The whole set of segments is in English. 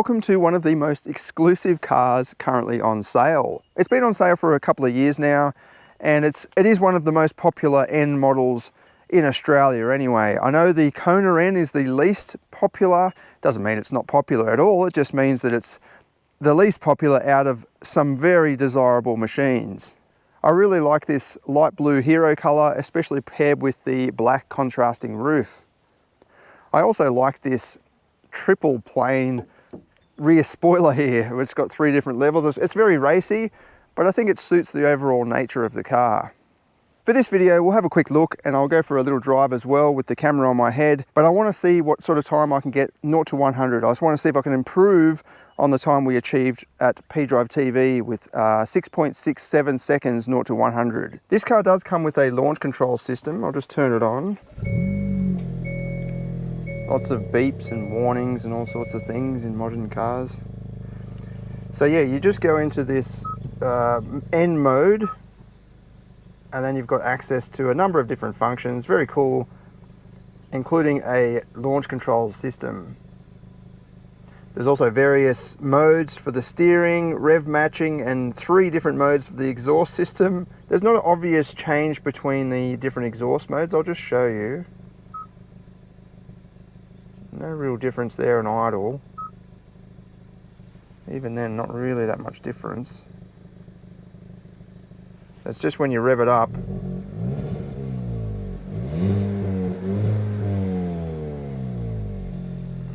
Welcome to one of the most exclusive cars currently on sale. It's been on sale for a couple of years now, and it is one of the most popular N models in Australia anyway. I know the Kona N is the least popular. Doesn't mean it's not popular at all, it just means that it's the least popular out of some very desirable machines. I really like this light blue hero color, especially paired with the black contrasting roof. I also like this triple plane rear spoiler here, which has got 3 different levels. It's very racy, but I think it suits the overall nature of the car. For this video, we'll have a quick look and I'll go for a little drive as well with the camera on my head, but I want to see what sort of time I can get 0 to 100. I just want to see if I can improve on the time we achieved at P-Drive TV with 6.67 seconds 0 to 100. This car does come with a launch control system. I'll just turn it on. Lots of beeps and warnings and all sorts of things in modern cars. So yeah, you just go into this N mode, and then you've got access to a number of different functions. Very cool, including a launch control system. There's also various modes for the steering, rev matching, and 3 different modes for the exhaust system. There's not an obvious change between the different exhaust modes. I'll just show you. No real difference there in idle. Even then, not really that much difference. It's just when you rev it up.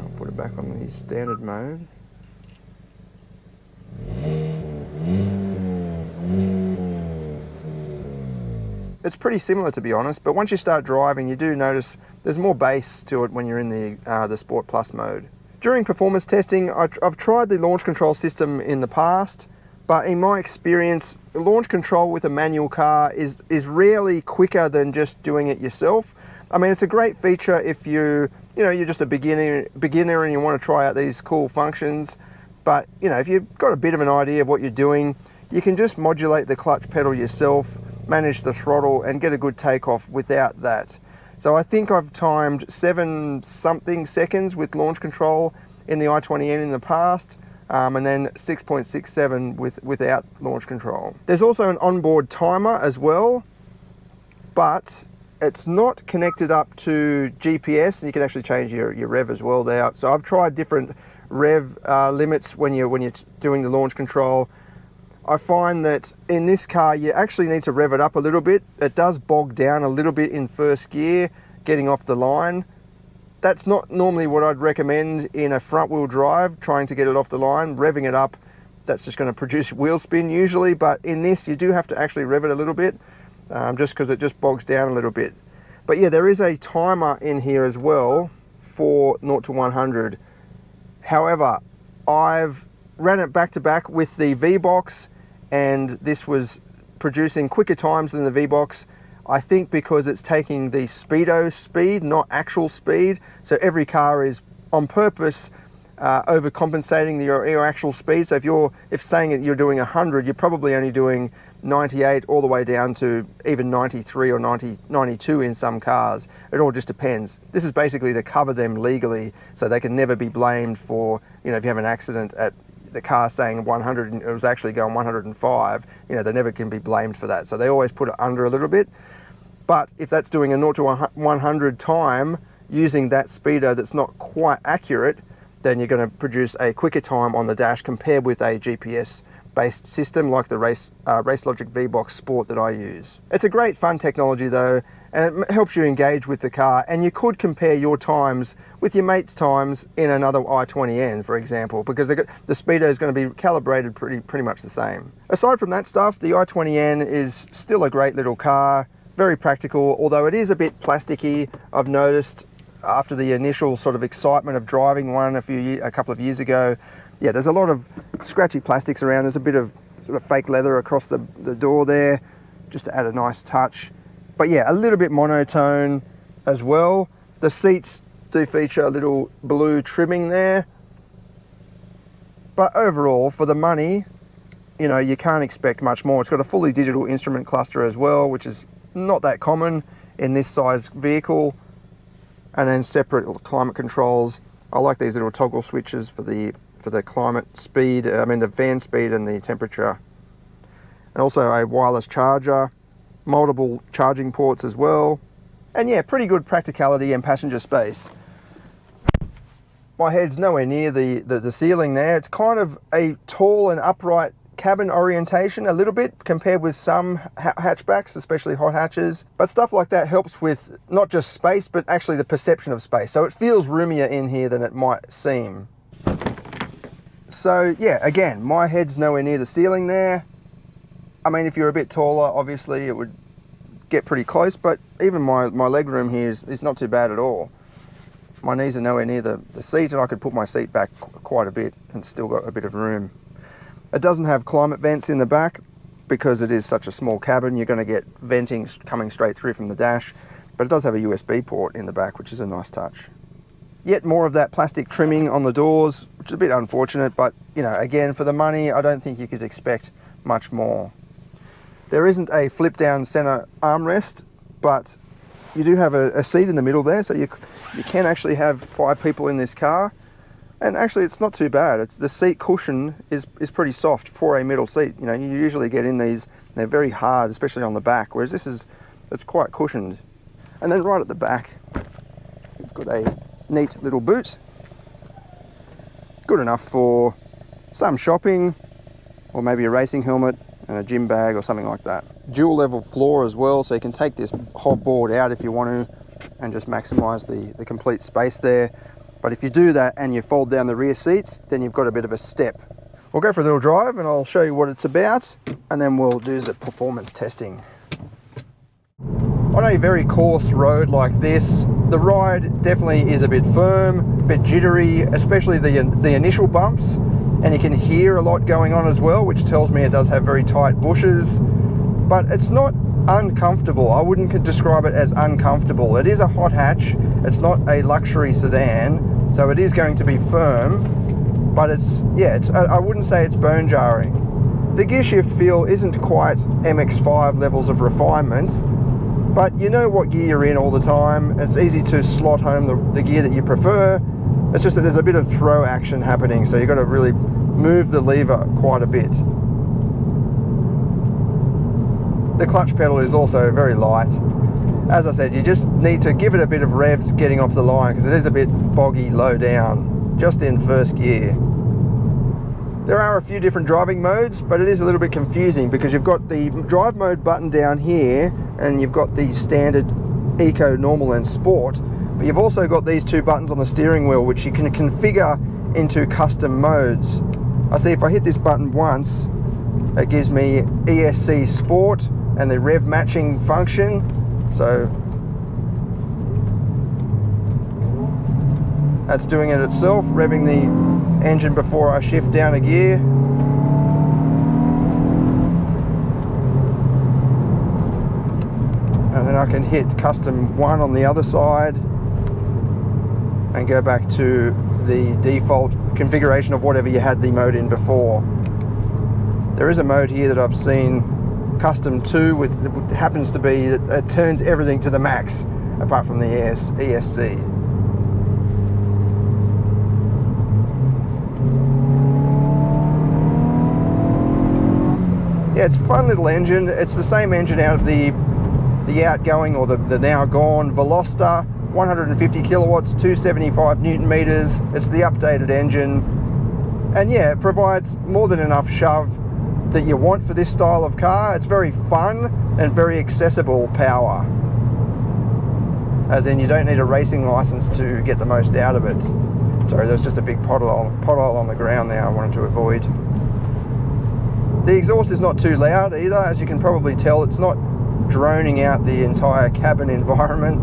I'll put it back on the standard mode. It's pretty similar, to be honest, but once you start driving, you do notice there's more bass to it when you're in the Sport Plus mode. During performance testing, I've tried the launch control system in the past, but in my experience, the launch control with a manual car is rarely quicker than just doing it yourself. I mean, it's a great feature if you're just a beginner and you want to try out these cool functions. But if you've got a bit of an idea of what you're doing, you can just modulate the clutch pedal yourself, manage the throttle, and get a good takeoff without that. So I think I've timed 7-something seconds with launch control in the i20N in the past, and then 6.67 without launch control. There's also an onboard timer as well, but it's not connected up to GPS, and you can actually change your rev as well there. So I've tried different rev limits when you're doing the launch control. I find that in this car, you actually need to rev it up a little bit. It does bog down a little bit in first gear, getting off the line. That's not normally what I'd recommend in a front wheel drive, trying to get it off the line. Revving it up, that's just going to produce wheel spin usually, but in this, you do have to actually rev it a little bit, just because it just bogs down a little bit. But yeah, there is a timer in here as well for 0 to 100. However, I've ran it back to back with the Vbox, and this was producing quicker times than the Vbox. I think because it's taking the speedo speed, not actual speed. So every car is on purpose overcompensating your actual speed. So if saying that you're doing 100, you're probably only doing 98 all the way down to even 93 or 92 in some cars. It all just depends. This is basically to cover them legally, so they can never be blamed for, if you have an accident at the car saying 100 and it was actually going 105, they never can be blamed for that. So they always put it under a little bit. But if that's doing a 0 to 100 time using that speedo that's not quite accurate, then you're going to produce a quicker time on the dash compared with a GPS based system like the Race Logic Vbox Sport that I use. It's a great fun technology though, and it helps you engage with the car, and you could compare your times with your mate's times in another i20N, for example, because the speedo is going to be calibrated pretty much the same. Aside from that stuff, the i20N is still a great little car, very practical, although it is a bit plasticky. I've noticed after the initial sort of excitement of driving one a couple of years ago, yeah, there's a lot of scratchy plastics around. There's a bit of sort of fake leather across the door there, just to add a nice touch. But yeah, a little bit monotone as well. The seats do feature a little blue trimming there. But overall, for the money, you can't expect much more. It's got a fully digital instrument cluster as well, which is not that common in this size vehicle. And then separate climate controls. I like these little toggle switches for the for the climate speed, the fan speed and the temperature. And also a wireless charger, multiple charging ports as well. And yeah, pretty good practicality and passenger space. My head's nowhere near the ceiling there. It's kind of a tall and upright cabin orientation a little bit compared with some hatchbacks, especially hot hatches. But stuff like that helps with not just space, but actually the perception of space. So it feels roomier in here than it might seem. So yeah, again, my head's nowhere near the ceiling there. I mean, if you're a bit taller, obviously it would get pretty close, but even my leg room here is not too bad at all. My knees are nowhere near the seat, and I could put my seat back quite a bit and still got a bit of room. It doesn't have climate vents in the back because it is such a small cabin. You're going to get venting coming straight through from the dash, but it does have a USB port in the back, which is a nice touch. Yet more of that plastic trimming on the doors, which is a bit unfortunate, but you know, again, for the money, I don't think you could expect much more. There isn't a flip down center armrest, but you do have a seat in the middle there, so you can actually have 5 people in this car. And actually it's not too bad. The seat cushion is pretty soft for a middle seat. You know, you usually get in these, they're very hard, especially on the back, whereas it's quite cushioned. And then right at the back, you've got a neat little boot. Good enough for some shopping, or maybe a racing helmet and a gym bag or something like that. Dual level floor as well, so you can take this whole board out if you want to and just maximize the complete space there. But if you do that and you fold down the rear seats, then you've got a bit of a step. We'll go for a little drive and I'll show you what it's about, and then we'll do the performance testing. On a very coarse road like this, the ride definitely is a bit firm, a bit jittery, especially the initial bumps, and you can hear a lot going on as well, which tells me it does have very tight bushes, but it's not uncomfortable. I wouldn't describe it as uncomfortable. It is a hot hatch, it's not a luxury sedan, so it is going to be firm, but I wouldn't say it's bone jarring. The gear shift feel isn't quite MX-5 levels of refinement, but you know what gear you're in all the time. It's easy to slot home the gear that you prefer. It's just that there's a bit of throw action happening, so you've got to really move the lever quite a bit. The clutch pedal is also very light. As I said, you just need to give it a bit of revs getting off the line because it is a bit boggy low down, just in first gear. There are a few different driving modes, but it is a little bit confusing because you've got the drive mode button down here and you've got the standard, eco, normal and sport, but you've also got these 2 buttons on the steering wheel which you can configure into custom modes. I see if I hit this button once, it gives me ESC Sport and the rev matching function. So that's doing it itself, revving the engine before I shift down a gear. And then I can hit custom 1 on the other side and go back to the default configuration of whatever you had the mode in before. There is a mode here that I've seen, custom 2, with it happens to be that it turns everything to the max apart from the ESC. Yeah, it's a fun little engine. It's the same engine out of the outgoing, or the now gone Veloster, 150 kilowatts, 275 newton meters. It's the updated engine, and yeah, it provides more than enough shove that you want for this style of car. It's very fun and very accessible power, as in you don't need a racing license to get the most out of it. Sorry, there's just a big pothole on the ground there I wanted to avoid. The exhaust is not too loud either. As you can probably tell, it's not droning out the entire cabin environment,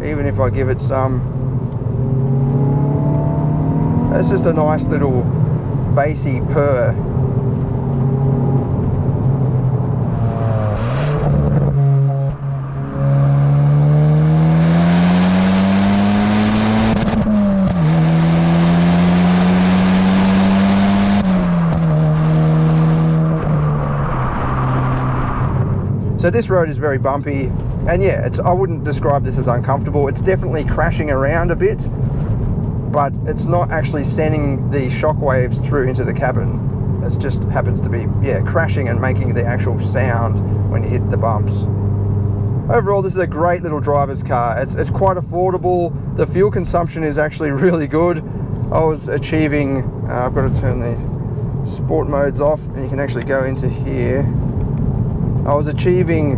even if I give it some. It's just a nice little bassy purr. So this road is very bumpy, and yeah, I wouldn't describe this as uncomfortable. It's definitely crashing around a bit, but it's not actually sending the shock waves through into the cabin. It just happens to be, yeah, crashing and making the actual sound when you hit the bumps. Overall, this is a great little driver's car. It's quite affordable. The fuel consumption is actually really good. I was achieving, I've got to turn the sport modes off and you can actually go into here. I was achieving,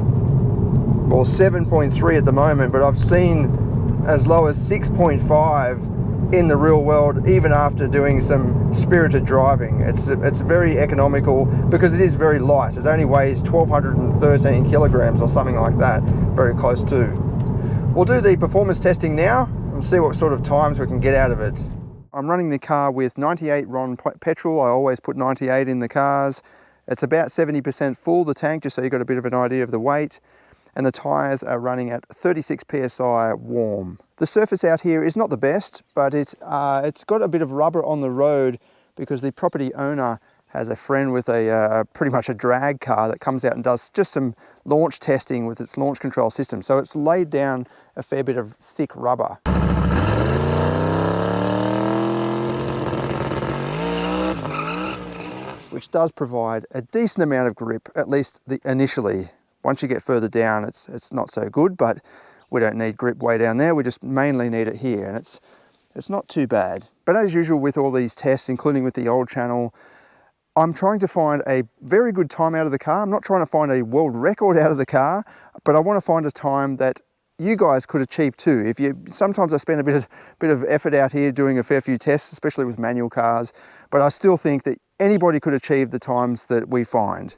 well, 7.3 at the moment, but I've seen as low as 6.5 in the real world, even after doing some spirited driving. It's very economical because it is very light. It only weighs 1,213 kilograms or something like that, very close to. We'll do the performance testing now and see what sort of times we can get out of it. I'm running the car with 98 RON petrol. I always put 98 in the cars. It's about 70% full, the tank, just so you've got a bit of an idea of the weight. And the tyres are running at 36 PSI warm. The surface out here is not the best, but it's got a bit of rubber on the road because the property owner has a friend with a pretty much a drag car that comes out and does just some launch testing with its launch control system. So it's laid down a fair bit of thick rubber. Which does provide a decent amount of grip, at least initially. Once you get further down, it's not so good, but we don't need grip way down there. We just mainly need it here, and it's not too bad. But as usual with all these tests, including with the old channel, I'm trying to find a very good time out of the car. I'm not trying to find a world record out of the car, but I want to find a time that you guys could achieve too. Sometimes I spend a bit of effort out here doing a fair few tests, especially with manual cars, but I still think that anybody could achieve the times that we find.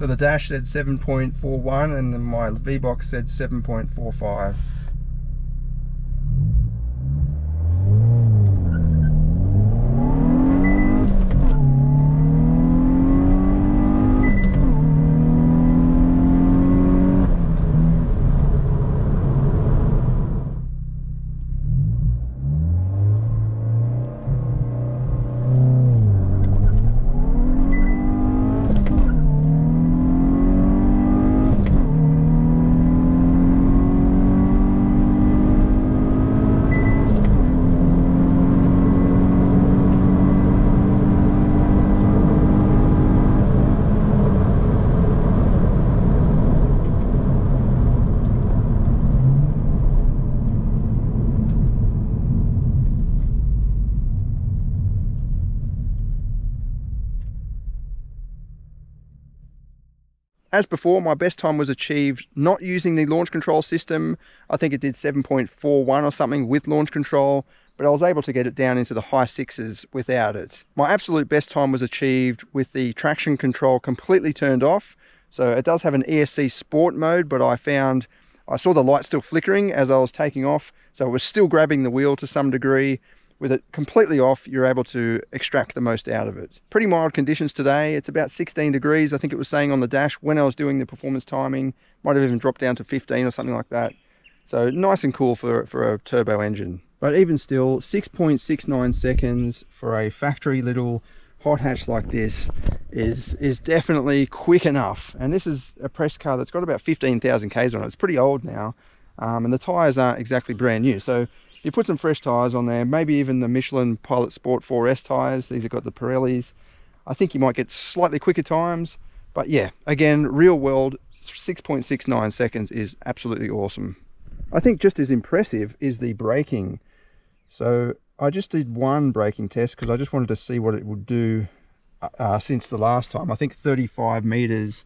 So the dash said 7.41 and then my Vbox said 7.45. As before, my best time was achieved not using the launch control system. I think it did 7.41 or something with launch control, but I was able to get it down into the high 6s without it. My absolute best time was achieved with the traction control completely turned off. So it does have an ESC Sport mode, but I saw the light still flickering as I was taking off, so it was still grabbing the wheel to some degree. With it completely off, you're able to extract the most out of it. Pretty mild conditions today. It's about 16 degrees, I think it was saying on the dash when I was doing the performance timing. Might have even dropped down to 15 or something like that. So nice and cool for a turbo engine. But even still, 6.69 seconds for a factory little hot hatch like this is definitely quick enough. And this is a press car that's got about 15,000 Ks on it. It's pretty old now, and the tyres aren't exactly brand new. So you put some fresh tyres on there, maybe even the Michelin Pilot Sport 4S tyres. These have got the Pirellis. I think you might get slightly quicker times. But yeah, again, real world, 6.69 seconds is absolutely awesome. I think just as impressive is the braking. So I just did one braking test because I just wanted to see what it would do since the last time. I think 35 meters,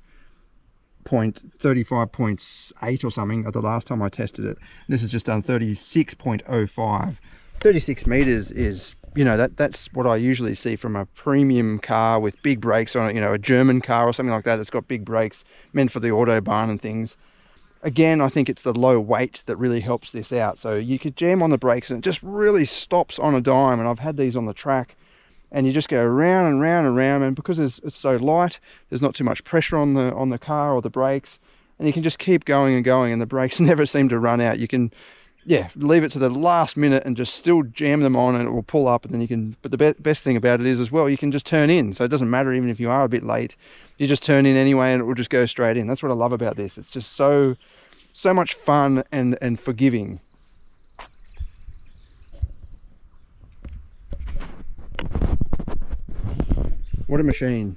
35.8 or something at the last time I tested it. This has just done 36.05. 36 meters is, you know, that's what I usually see from a premium car with big brakes on it, you know, a German car or something like that that's got big brakes meant for the Autobahn and things. Again, I think it's the low weight that really helps this out. So you could jam on the brakes and it just really stops on a dime. And I've had these on the track and you just go round and round and round, and because it's so light, there's not too much pressure on the car or the brakes, and you can just keep going and going, and the brakes never seem to run out. You can, yeah, leave it to the last minute and just still jam them on and it will pull up, and then you can, but the best thing about it is as well, you can just turn in. So it doesn't matter even if you are a bit late, you just turn in anyway and it will just go straight in. That's what I love about this. It's just so much fun and forgiving. What a machine.